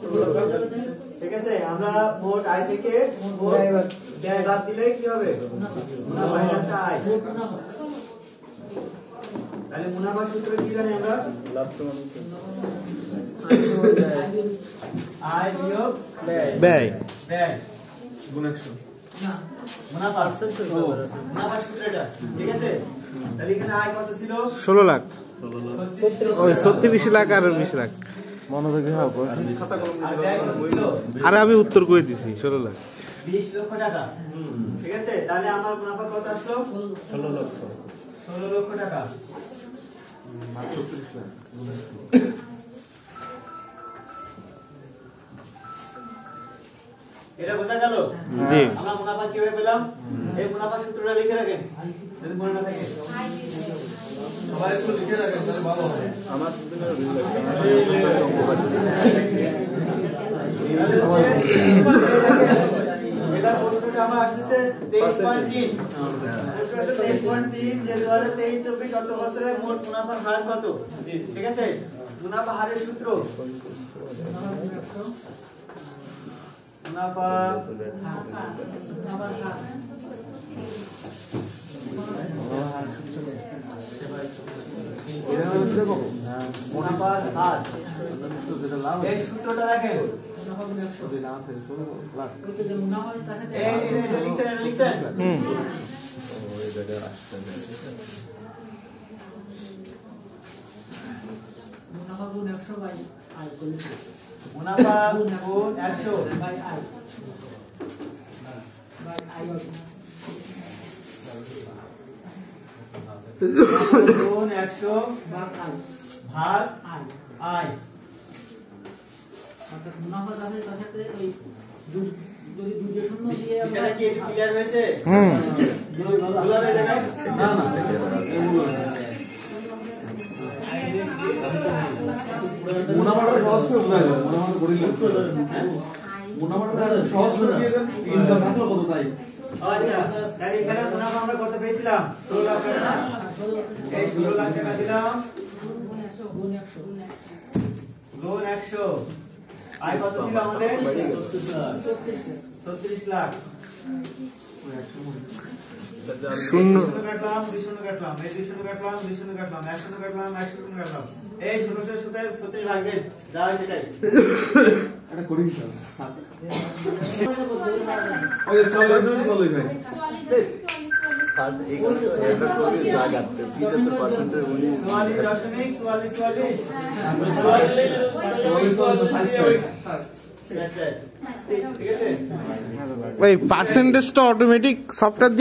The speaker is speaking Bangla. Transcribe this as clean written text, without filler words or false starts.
ঠিক আছে, আমরা মোট আয় থেকে ব্যয় বাদ দিলে কি হবে? মাইনাস আয়। তাহলে মুনাফার সূত্র কি জানি আমরা? আয় বিয়োগ ব্যয় ব্যয় গুণ 100 মুনাফার সূত্র এটা। ঠিক আছে, তাহলে এখানে আয় কত ছিল? 16 লাখ। ওই 36 লাখ আর 20 লাখ। আরে আমি উত্তর করে দিছি 16 লাখ 20 লক্ষ টাকা। ঠিক আছে, তাহলে আমার মুনাফা কত আসলো? 16 লক্ষ টাকা। এটা বোঝা গেল? জি। আমরা মুনাফা কিভাবে পেলাম? এই মুনাফা সূত্রটা লিখে রাখেন যদি মনে না থাকে। সবাই একটু লিখে রাখেন তাহলে ভালো হবে। আমার এটা প্রশ্নটা আমার আসছে 23.3। প্রশ্নটা 23.3 যে 2023-24 অর্থ বছরে মোট মুনাফার হার কত? ঠিক আছে, মুনাফা হারের সূত্র মুনাফা মুনাফার হার এই সূত্রটা রাখেন। লিখছেন মুনাফা গুণ 100 বাই আয় করলে মুনাফা গুণ 100 বাই আয় বাই আয় গুণ 100 ভাগ আয় ভাগ আয় আয়। অর্থাৎ মুনাফা যাবে তার সাথে ওই যদি দুটো শূন্য দিয়ে এটা কি ক্লিয়ার হয়েছে? দুলাবে দেখাই না না মুনাফাটা সহজ করে বোঝা যায়। মুনাফাটা করিলে মুনাফাটা সহজ করে দিয়ে দেন। ইনকাম থাকলো কত তাই? আচ্ছা, তাহলে এখানে মুনাফা আমরা কত পেয়েছিলাম? 16 লাখ টাকা না? এই 16 লাখ টাকা দিলাম গুণ 100 গুণ 100। আয় কত ছিল আমাদের? 36 লাখ। শূন্য কাটলাম, 2 শূন্য কাটলাম, এই 2 শূন্য কাটলাম, 2 শূন্য কাটলাম, 1 শূন্য কাটলাম, 1 শূন্য কাটলাম। এই 16 এর সাথে 36 ভাগ দেন, যা হয় সেটাই। এটা করি তো। ওই ওই চল ভাই। ওই পার্সেন্টেজটা অটোমেটিক সফটওয়্যার